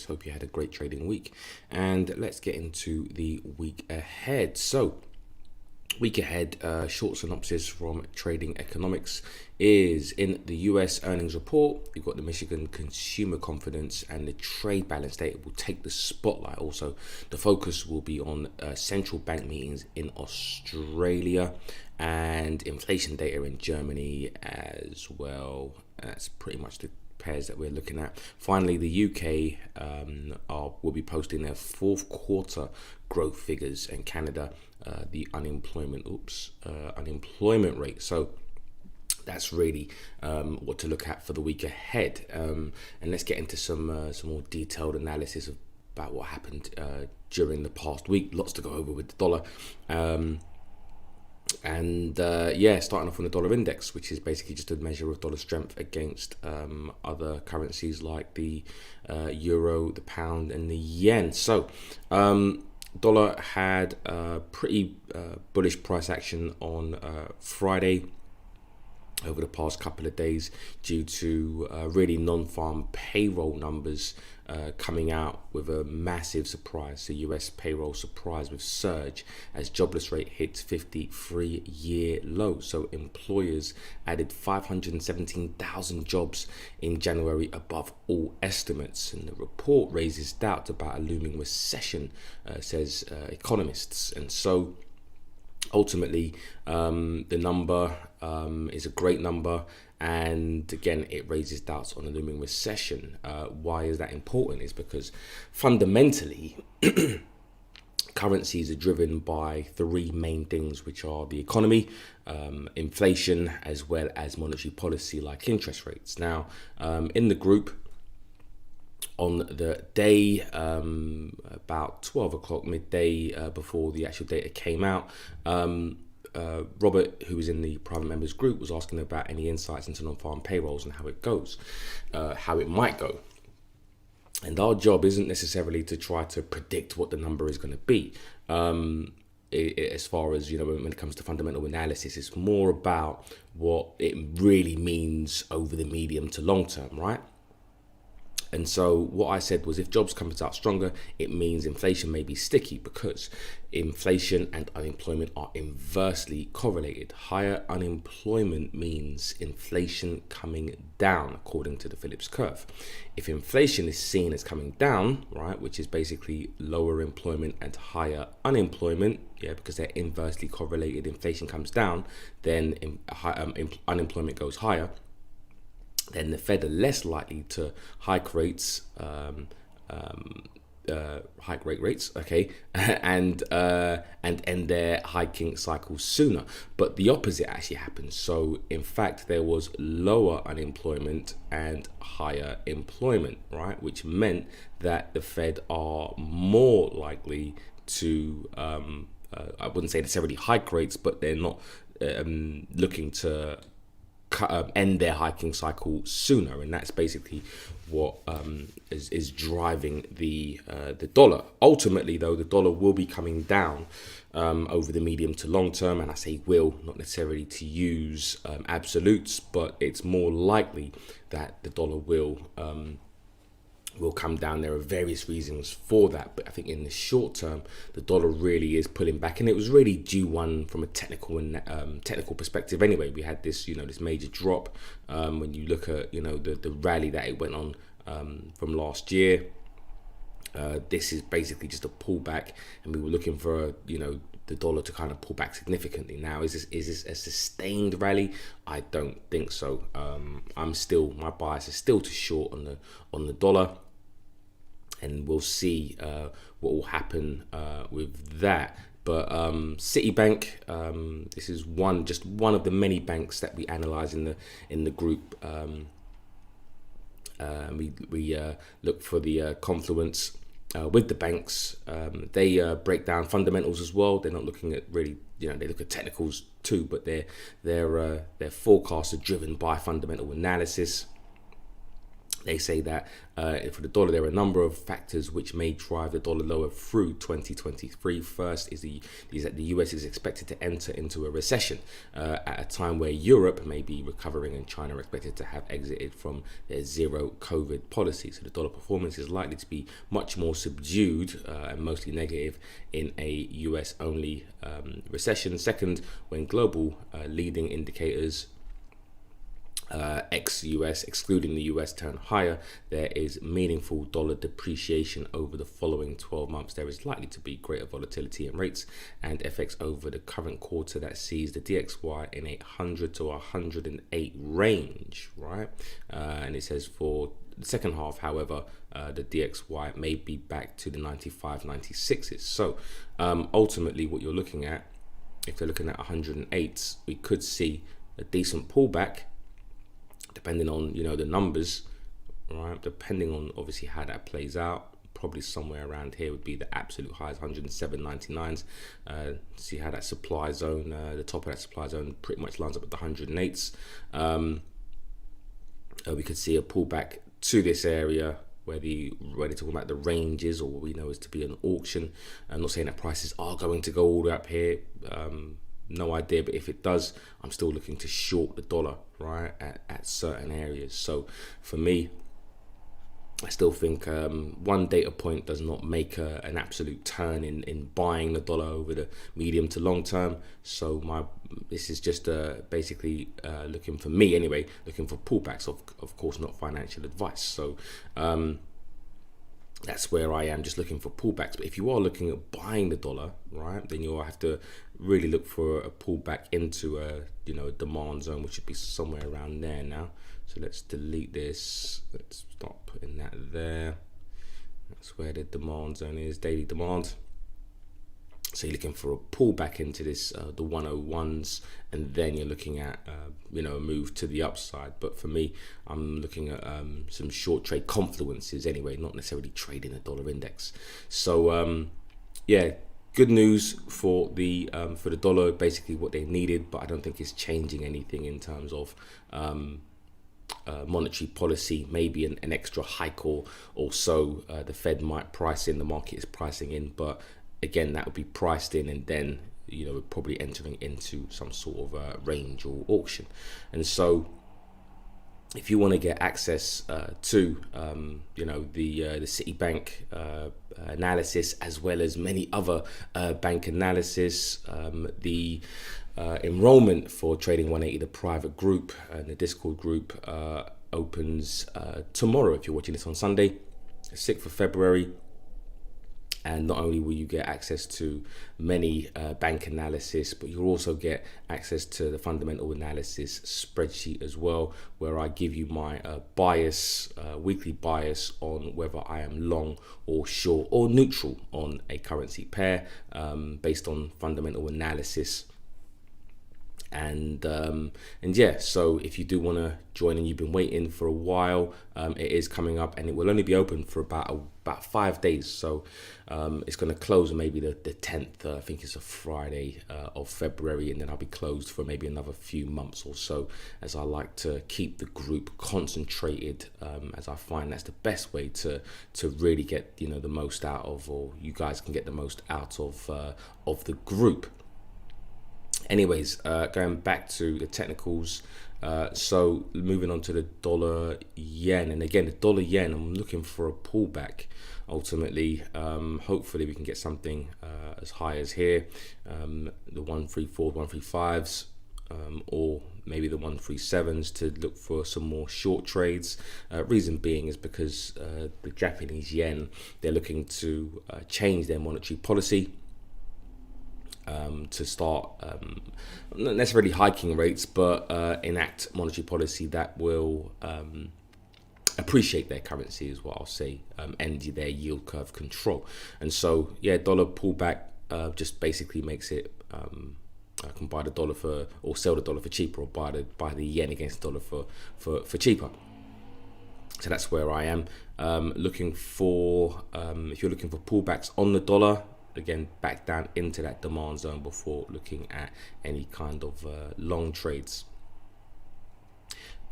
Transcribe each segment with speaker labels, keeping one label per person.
Speaker 1: traders. Hope you had a great trading week. And let's get into the week ahead. So, week ahead, short synopsis from Trading Economics is in the US earnings report. You've got the Michigan consumer confidence and the trade balance data will take the spotlight. Also, the focus will be on central bank meetings in Australia and inflation data in Germany as well. That's pretty much the pairs that we're looking at. Finally, the UK will be posting their fourth quarter growth figures, and Canada the unemployment rate. So that's really what to look at for the week ahead. And let's get into some more detailed analysis about what happened during the past week. Lots to go over with the dollar. Starting off on the dollar index, which is basically just a measure of dollar strength against other currencies like the euro, the pound, and the yen. So, dollar had pretty bullish price action on Friday over the past couple of days due to really non-farm payroll numbers coming out with a massive surprise. The US payroll surprise with surge as jobless rate hits 53-year low. So employers added 517,000 jobs in January above all estimates. And the report raises doubts about a looming recession, says economists. And so ultimately, the number is a great number, and again, it raises doubts on a looming recession. Why is that important? Is because fundamentally, currencies are driven by three main things, which are the economy, inflation, as well as monetary policy like interest rates. Now, in the group, on the day about 12 o'clock midday before the actual data came out, Robert, who was in the private members group, was asking about any insights into non-farm payrolls and how it goes, how it might go. And our job isn't necessarily to try to predict what the number is going to be. As far as, when it comes to fundamental analysis, it's more about what it really means over the medium to long term, right? And so what I said was, if jobs comes out stronger, it means inflation may be sticky because inflation and unemployment are inversely correlated. Higher unemployment means inflation coming down, according to the Phillips curve. If inflation is seen as coming down, right, which is basically lower employment and higher unemployment, because they're inversely correlated, inflation comes down, then unemployment goes higher. Then the Fed are less likely to hike rates, okay, and end their hiking cycle sooner. But the opposite actually happened. So in fact, there was lower unemployment and higher employment, right, which meant that the Fed are more likely to, I wouldn't say necessarily hike rates, but they're not looking to end their hiking cycle sooner, and that's basically what is driving the dollar. Ultimately, though, the dollar will be coming down over the medium to long term, and I say will, not necessarily to use absolutes, but it's more likely that the dollar will come down. There are various reasons for that, but I think in the short term, the dollar really is pulling back, and it was really due one from a technical perspective. Anyway, we had this, this major drop. When you look at, the rally that it went on from last year, this is basically just a pullback, and we were looking for the dollar to kind of pull back significantly. Now, is this a sustained rally? I don't think so. My bias is still to short on the dollar. And we'll see what will happen with that. But Citibank, this is just one of the many banks that we analyze in the group. We look for the confluence with the banks. They break down fundamentals as well. They're not looking at really, they look at technicals too, but their forecasts are driven by fundamental analysis. They say that for the dollar, there are a number of factors which may drive the dollar lower through 2023. First is that the US is expected to enter into a recession at a time where Europe may be recovering and China are expected to have exited from their zero COVID policy. So the dollar performance is likely to be much more subdued and mostly negative in a US only recession. Second, when global leading indicators ex-US, excluding the US, turn higher, there is meaningful dollar depreciation over the following 12 months. There is likely to be greater volatility in rates and FX over the current quarter that sees the DXY in a 100 to 108 range, right? And it says for the second half, however, the DXY may be back to the 95, 96s. So ultimately what you're looking at, if they're looking at 108s, we could see a decent pullback depending on, the numbers, right? Depending on obviously how that plays out, probably somewhere around here would be the absolute highs, 107.99s. See how that supply zone, the top of that supply zone pretty much lines up with the 108s. We could see a pullback to this area where they're talking about the ranges, or what we know is to be an auction. I'm not saying that prices are going to go all the way up here. No idea, but if it does, I'm still looking to short the dollar, right, at certain areas. So for me, I still think one data point does not make an absolute turn in buying the dollar over the medium to long term. So this is just basically looking for me anyway, looking for pullbacks, of course, not financial advice. So that's where I am, just looking for pullbacks. But if you are looking at buying the dollar, right, then you'll have to really look for a pullback into a demand zone, which should be somewhere around there now. So let's delete this. Let's stop putting that there. That's where the demand zone is, daily demand. So you're looking for a pullback into this, the 101s, and then you're looking at, a move to the upside. But for me, I'm looking at some short trade confluences anyway, not necessarily trading the dollar index. So, good news for the dollar, basically what they needed, but I don't think it's changing anything in terms of monetary policy. Maybe an extra hike or so the Fed might price in, the market is pricing in, but again, that would be priced in, and then we're probably entering into some sort of range or auction. And so if you want to get access to the Citibank analysis, as well as many other bank analysis, the enrollment for Trading 180, the private group and the Discord group, opens tomorrow. If you're watching this on Sunday, 6th of February. And not only will you get access to many bank analysis, but you'll also get access to the fundamental analysis spreadsheet as well, where I give you my weekly bias on whether I am long or short or neutral on a currency pair based on fundamental analysis. And so if you do want to join and you've been waiting for a while, it is coming up, and it will only be open for about 5 days. So it's going to close on maybe the 10th, I think it's a Friday of February, and then I'll be closed for maybe another few months or so, as I like to keep the group concentrated, as I find that's the best way to really get the most out of, or you guys can get the most out of the group. Anyways, going back to the technicals, so moving on to the dollar yen, and again the dollar yen, I'm looking for a pullback ultimately. Hopefully we can get something as high as here, the 134s, 135s, or maybe the 137s, to look for some more short trades. Reason being is because the Japanese yen, they're looking to change their monetary policy. To start not necessarily hiking rates, but enact monetary policy that will appreciate their currency, is what I'll say, end their yield curve control. And so, dollar pullback just basically makes it I can buy the dollar for, or sell the dollar for cheaper, or buy the yen against the dollar for cheaper. So that's where I am looking for. If you're looking for pullbacks on the dollar, again, back down into that demand zone before looking at any kind of long trades.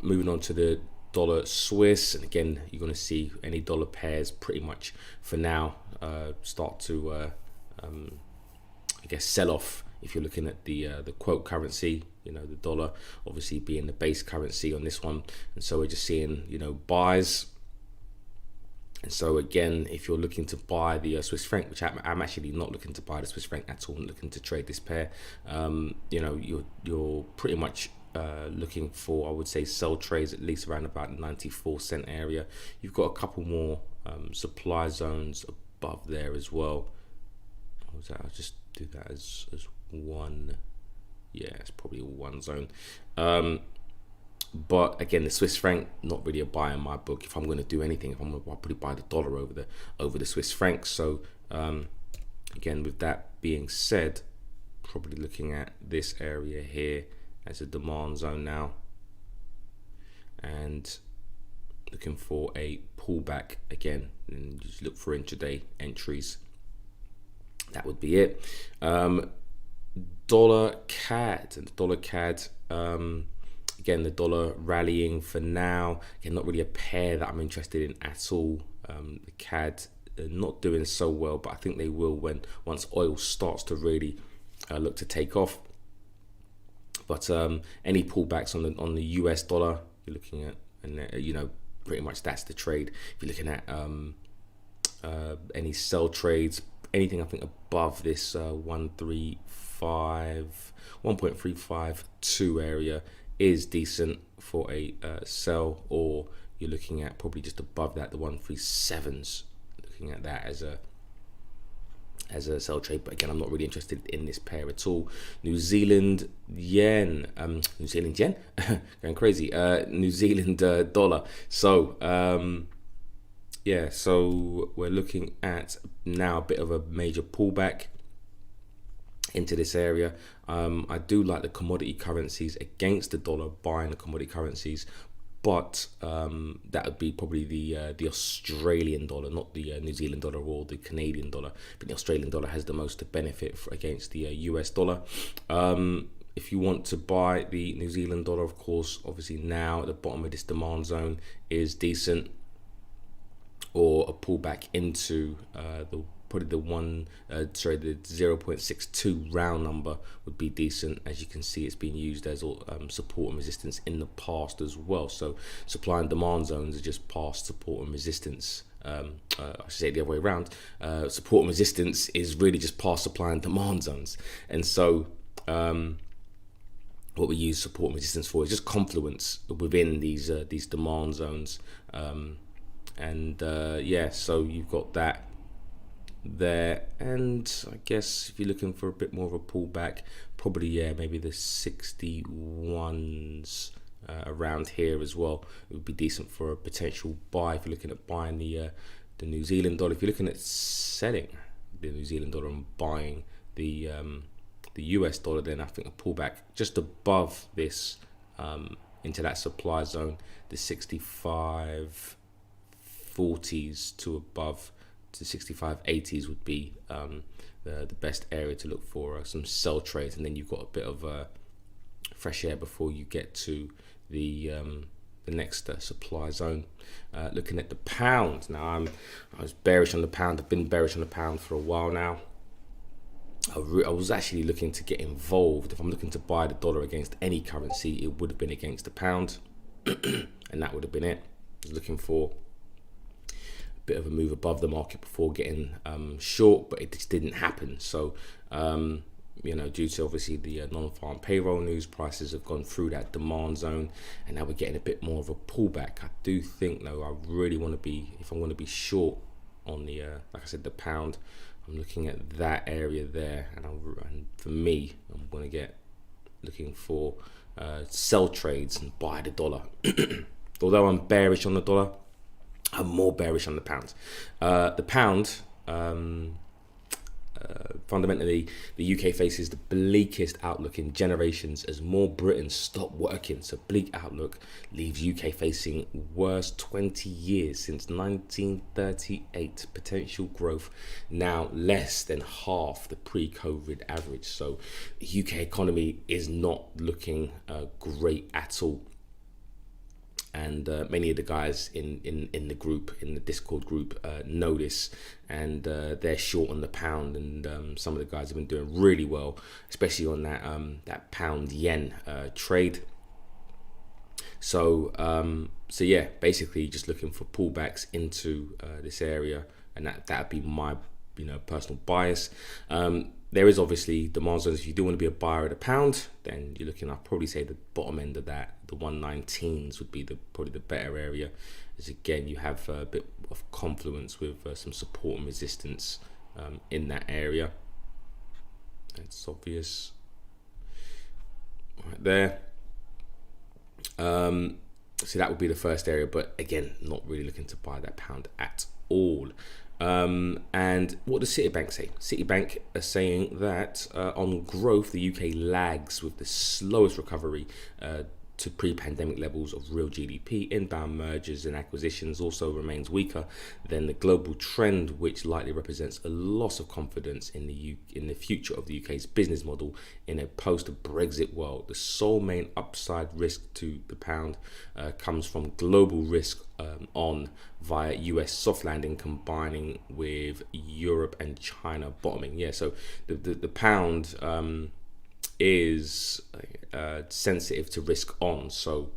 Speaker 1: Moving on to the dollar Swiss, and again you're going to see any dollar pairs pretty much for now start to I guess sell off if you're looking at the quote currency, the dollar obviously being the base currency on this one. And so we're just seeing, buys. And so again, if you're looking to buy the Swiss franc, which I'm actually not looking to buy the Swiss franc at all, I'm looking to trade this pair, you're pretty much looking for, I would say, sell trades at least around about the 94 cent area. You've got a couple more supply zones above there as well. I'll just do that as one. Yeah, it's probably one zone. But again, the Swiss franc, not really a buy in my book. If I'm going to do anything, I'll probably buy the dollar over the Swiss franc. So again, with that being said, probably looking at this area here as a demand zone now, and looking for a pullback again, and just look for intraday entries. That would be it. Dollar CAD, and the dollar CAD, again, the dollar rallying for now. Again, not really a pair that I'm interested in at all. The CAD not doing so well, but I think they will once oil starts to really look to take off. But any pullbacks on the US dollar, you're looking at, and pretty much that's the trade. If you're looking at any sell trades, anything I think above this 1.352 area is decent for a sell, or you're looking at probably just above that, the 137s, looking at that as a sell trade. But again, I'm not really interested in this pair at all. New Zealand yen, going crazy. New Zealand dollar. So yeah, so we're looking at now a bit of a major pullback into this area. I do like the commodity currencies against the dollar, buying the commodity currencies, but that would be probably the Australian dollar, not the New Zealand dollar or the Canadian dollar. But the Australian dollar has the most to benefit against the US dollar. If you want to buy the New Zealand dollar, of course, obviously now at the bottom of this demand zone is decent, or a pullback into the 0.62 round number would be decent. As you can see, it's been used as support and resistance in the past as well. So supply and demand zones are just past support and resistance. I should say it the other way around. Support and resistance is really just past supply and demand zones. And so what we use support and resistance for is just confluence within these demand zones. Yeah, so you've got that there, and I guess if you're looking for a bit more of a pullback, probably maybe the 61s around here as well, it would be decent for a potential buy if you're looking at buying the New Zealand dollar. If you're looking at selling the New Zealand dollar and buying the US dollar, then I think a pullback just above this into that supply zone, the 65.40s to above to 65.80s would be the best area to look for some sell trades, and then you've got a bit of fresh air before you get to the next supply zone. Looking at the pound now, I was bearish on the pound. I've been bearish on the pound for a while now. I was actually looking to get involved. If I'm looking to buy the dollar against any currency, it would have been against the pound, and that would have been it. I was looking for bit of a move above the market before getting short, but it just didn't happen. So due to obviously the non-farm payroll news, prices have gone through that demand zone, and now we're getting a bit more of a pullback. I do think though, I really want to be, if I'm going to be short on the like I said, the pound, I'm looking at that area there, and for me, I'm going to get looking for sell trades and buy the dollar. Although I'm bearish on the dollar, I'm more bearish on the pound. The pound, fundamentally, the UK faces the bleakest outlook in generations as more Britons stop working. So bleak outlook leaves UK facing worst 20 years since 1938. Potential growth now less than half the pre-COVID average. So the UK economy is not looking great at all. and many of the guys in the group, in the Discord group, know this, and they're short on the pound, and some of the guys have been doing really well, especially on that pound yen trade. So yeah, basically just looking for pullbacks into this area, and that'd be my personal bias. There is obviously demand zones. If you do want to be a buyer at a pound, then you're looking, I'd probably say the bottom end of that, the 119s would be probably the better area, as again you have a bit of confluence with some support and resistance in that area. It's obvious right there. So that would be the first area, but again, not really looking to buy that pound at all. And what does Citibank say? Citibank are saying that on growth, the UK lags with the slowest recovery to pre-pandemic levels of real GDP. Inbound mergers and acquisitions also remains weaker than the global trend, which likely represents a loss of confidence in the future of the UK's business model in a post-Brexit world. The sole main upside risk to the pound comes from global risk on via US soft landing combining with Europe and China bottoming. Yeah, so the pound is sensitive to risk on. So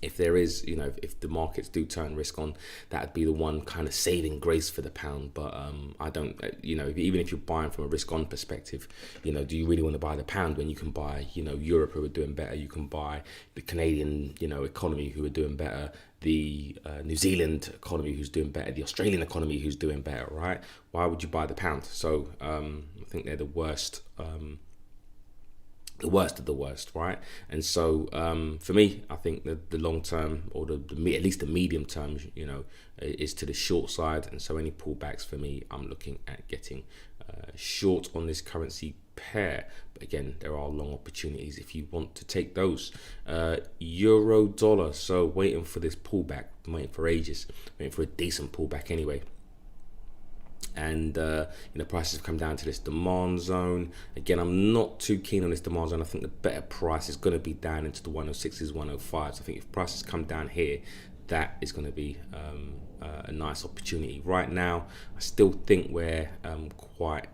Speaker 1: if there is, if the markets do turn risk on, that'd be the one kind of saving grace for the pound. But I don't, even if you're buying from a risk on perspective, do you really want to buy the pound when you can buy, Europe who are doing better? You can buy the Canadian, economy who are doing better, the New Zealand economy who's doing better, the Australian economy who's doing better, right? Why would you buy the pound? So I think they're the worst of the worst, right? And so for me, I think the long term, or at least the medium term, is to the short side. And so any pullbacks for me, I'm looking at getting short on this currency pair. But again, there are long opportunities if you want to take those. Euro dollar, so waiting for this pullback, waiting for ages, waiting for a decent pullback anyway. And prices have come down to this demand zone. Again, I'm not too keen on this demand zone. I think the better price is going to be down into the 106s, 105s. I think if prices come down here, that is going to be a nice opportunity. Right now, I still think we're quite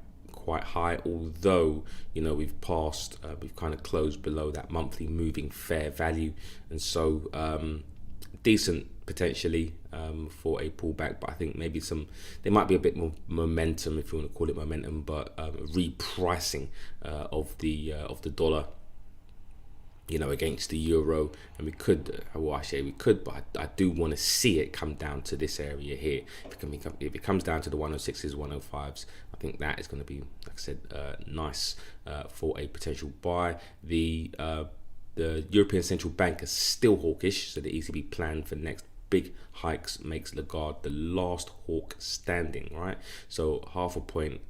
Speaker 1: high, although we've kind of closed below that monthly moving fair value, and so decent potentially for a pullback. But I think maybe there might be a bit more momentum, if you want to call it momentum, but repricing of the dollar against the euro, and we could, but I do want to see it come down to this area here. If it comes down to the 106s, 105s, I think that is going to be, like I said, nice for a potential buy. The European Central Bank is still hawkish, so the ECB plan for next big hikes makes Lagarde the last hawk standing, right? So 0.5 point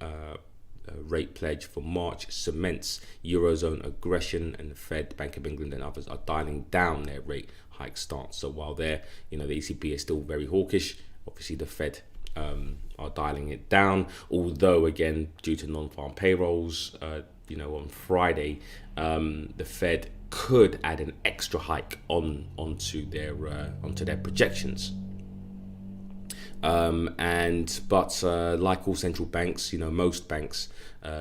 Speaker 1: rate pledge for March cements Eurozone aggression, and the Fed, Bank of England and others are dialing down their rate hike stance. So while the ECB is still very hawkish, obviously the Fed are dialing it down, although again, due to non-farm payrolls, on Friday, the Fed could add an extra hike onto their projections. But like all central banks, most banks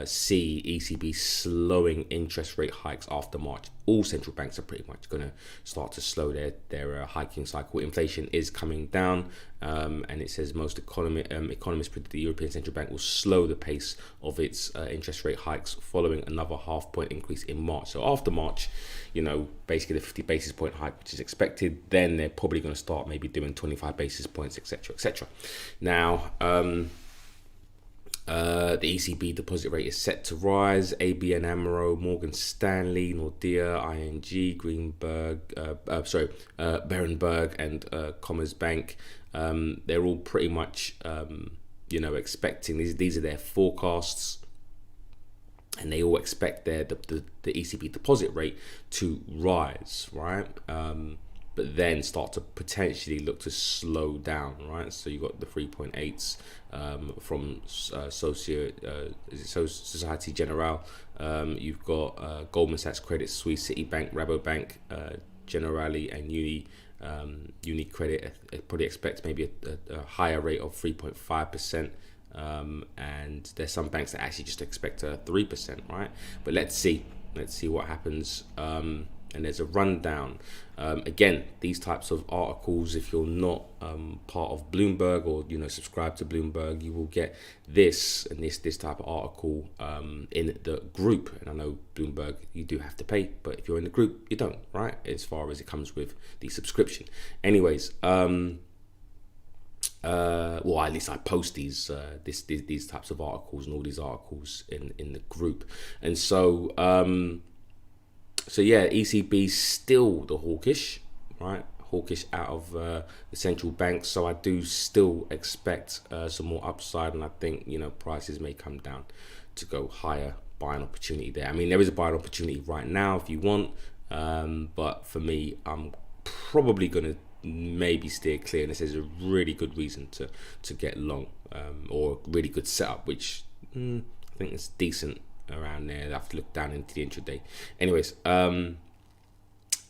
Speaker 1: see ECB slowing interest rate hikes after March. All central banks are pretty much going to start to slow their hiking cycle. Inflation is coming down, and it says most economists predict the European Central Bank will slow the pace of its interest rate hikes following another 0.5 point increase in March. So after March, basically the 50 basis point hike, which is expected, then they're probably going to start maybe doing 25 basis points, etc., etc. Now, the ECB deposit rate is set to rise. ABN AMRO, Morgan Stanley, Nordea, ING, Berenberg, and Commerzbank. They're all pretty much, expecting these are their forecasts, and they all expect the ECB deposit rate to rise, right? But then start to potentially look to slow down, right? So you got the 3.8s from Societe Generale. You've got Goldman Sachs, Credit Suisse, Citibank, Rabobank, Generali, and Uni Uni Credit probably expects maybe a higher rate of 3.5%. And there's some banks that actually just expect a 3%, right? But let's see what happens. And there's a rundown. Again, these types of articles, if you're not part of Bloomberg or subscribe to Bloomberg, you will get this and this type of article in the group. And I know Bloomberg, you do have to pay, but if you're in the group, you don't, right? As far as it comes with the subscription. Anyways, well, at least I post these types of articles and all these articles in the group. And so yeah, ECB still the hawkish, right? Hawkish out of the central banks. So I do still expect some more upside, and I think prices may come down to go higher. Buying opportunity there. I mean, there is a buying opportunity right now if you want, but for me, I'm probably gonna maybe steer clear, and this is a really good reason to get long, or a really good setup, which I think is decent around there. I have to look down into the intraday. Anyways,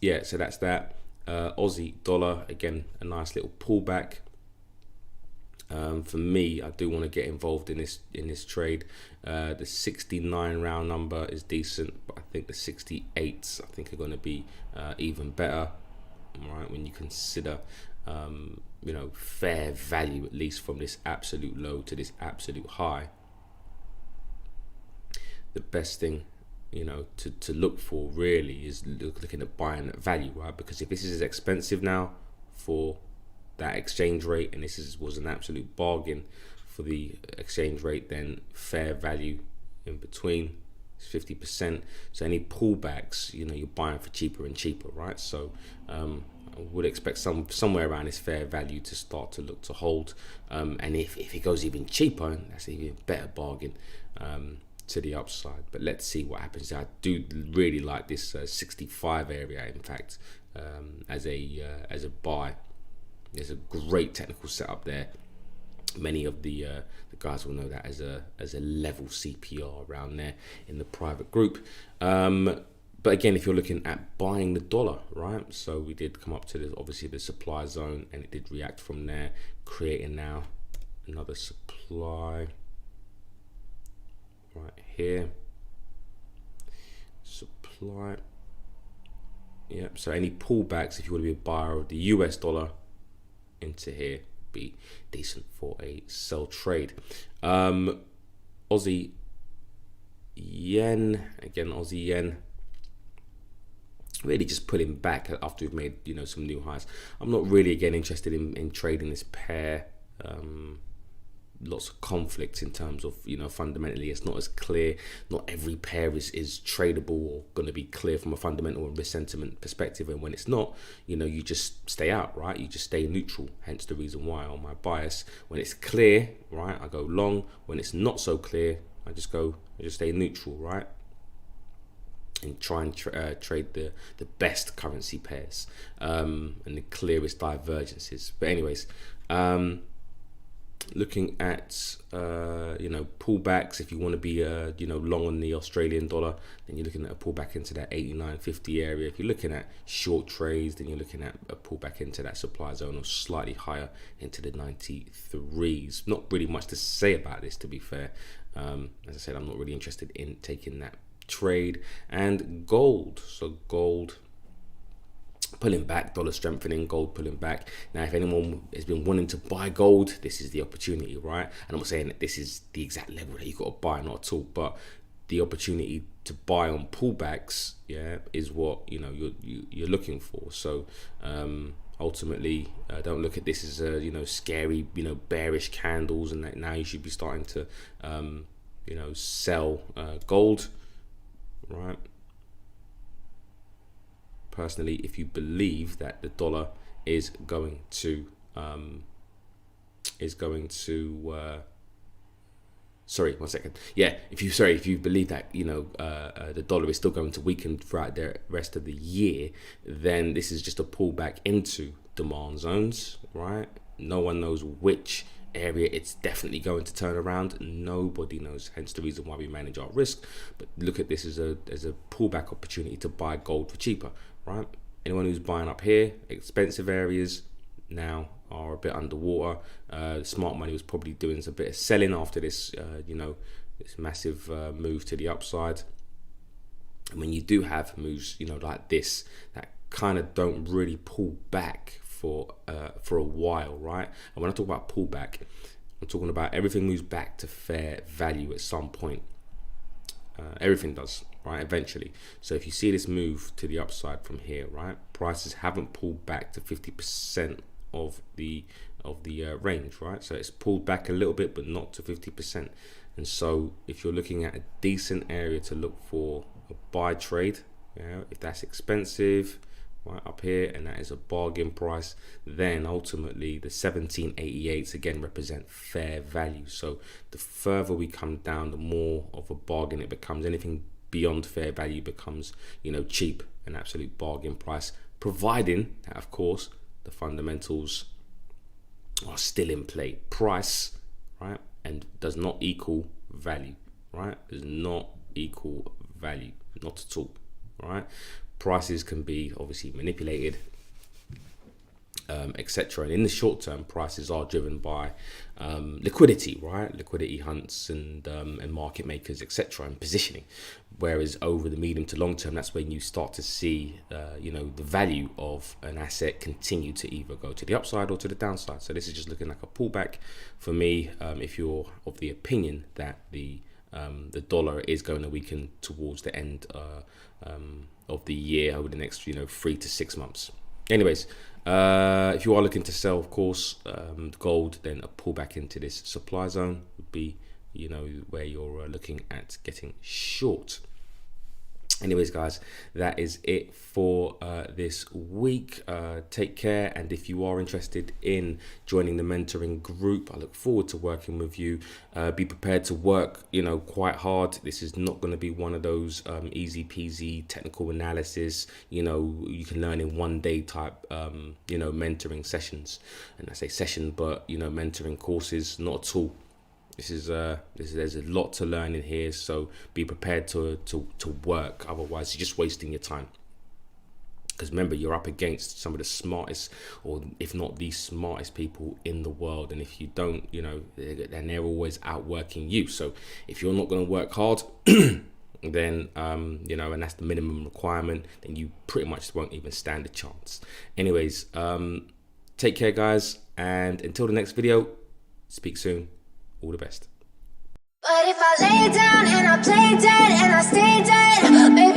Speaker 1: yeah, so that's that. Aussie dollar, again, a nice little pullback. For me, I do want to get involved in this trade. The 69 round number is decent, but I think the 68s I think are going to be even better. Right, when you consider fair value, at least from this absolute low to this absolute high. The best thing to look for really is looking at buying at value, right? Because if this is expensive now for that exchange rate, and was an absolute bargain for the exchange rate, then fair value in between is 50%. So any pullbacks, you're buying for cheaper and cheaper, right? So I would expect somewhere around this fair value to start to look to hold, and if it goes even cheaper, that's an even better bargain to the upside. But let's see what happens. I do really like this 65 area, in fact, as a buy. There's a great technical setup there. Many of the guys will know that as a level CPR around there in the private group. But again, if you're looking at buying the dollar, right? So we did come up to obviously the supply zone, and it did react from there, creating now another supply right here. Supply. Yep. So any pullbacks, if you want to be a buyer of the US dollar into here, be decent for a sell trade. Aussie yen, again, Aussie yen really just pulling back after we've made some new highs. I'm not really again interested in trading this pair. Lots of conflict in terms of fundamentally it's not as clear. Not every pair is tradable or going to be clear from a fundamental and risk sentiment perspective, and when it's not, you just stay out, right? You just stay neutral. Hence the reason why on my bias, when it's clear, right, I go long. When it's not so clear, I just stay neutral, right? And try and trade the best currency pairs and the clearest divergences. But anyways, looking at pullbacks, if you want to be long on the Australian dollar, then you're looking at a pullback into that 89.50 area. If you're looking at short trades, then you're looking at a pullback into that supply zone or slightly higher into the 93s. Not really much to say about this, to be fair. As I said, I'm not really interested in taking that trade. And gold, so gold pulling back, dollar strengthening, gold pulling back. Now, if anyone has been wanting to buy gold, this is the opportunity, right? And I'm not saying that this is the exact level that you got to buy, not at all, but the opportunity to buy on pullbacks, yeah, is what you're looking for. So ultimately, don't look at this as scary bearish candles, and that now you should be starting to sell gold, right? Personally, if you believe that the dollar is going to sorry, one second. Yeah, if you believe that the dollar is still going to weaken throughout the rest of the year, then this is just a pullback into demand zones, right? No one knows which area it's definitely going to turn around. Nobody knows, hence the reason why we manage our risk. But look at this as a pullback opportunity to buy gold for cheaper, right? Anyone who's buying up here, expensive areas now are a bit underwater. Smart money was probably doing a bit of selling after this, this massive move to the upside. And when you do have moves, like this, that kind of don't really pull back for a while, right? And when I talk about pullback, I'm talking about everything moves back to fair value at some point. Everything does, right? Eventually. So if you see this move to the upside from here, right, prices haven't pulled back to 50% of the range, right? So it's pulled back a little bit, but not to 50%. And so if you're looking at a decent area to look for a buy trade, if that's expensive, right up here, and that is a bargain price, then ultimately the 1788s again represent fair value. So the further we come down, the more of a bargain it becomes. Anything beyond fair value becomes, cheap, an absolute bargain price, providing that, of course, the fundamentals are still in play. Price, right, and does not equal value, right? Does not equal value, not at all, right? Prices can be obviously manipulated, etc. And in the short term, prices are driven by liquidity, right? Liquidity hunts and market makers, etc. and positioning. Whereas over the medium to long term, that's when you start to see, the value of an asset continue to either go to the upside or to the downside. So this is just looking like a pullback for me. If you're of the opinion that the dollar is going to weaken towards the end of the year, over the next 3 to 6 months. Anyways, if you are looking to sell, of course, gold, then a pullback into this supply zone would be where you're looking at getting short. Anyways, guys, that is it for this week. Take care, and if you are interested in joining the mentoring group, I look forward to working with you. Be prepared to work quite hard. This is not going to be one of those easy peasy technical analysis you can learn in one day type mentoring sessions. And I say session, but mentoring courses, not at all. There's a lot to learn in here, so be prepared to work. Otherwise, you're just wasting your time. Because remember, you're up against some of the smartest, or if not the smartest people in the world. And if you don't, then they're always outworking you. So if you're not going to work hard, then and that's the minimum requirement, then you pretty much won't even stand a chance. Anyways, take care, guys, and until the next video, speak soon. All the best.
Speaker 2: But if I lay down and I play dead and I stay dead, baby,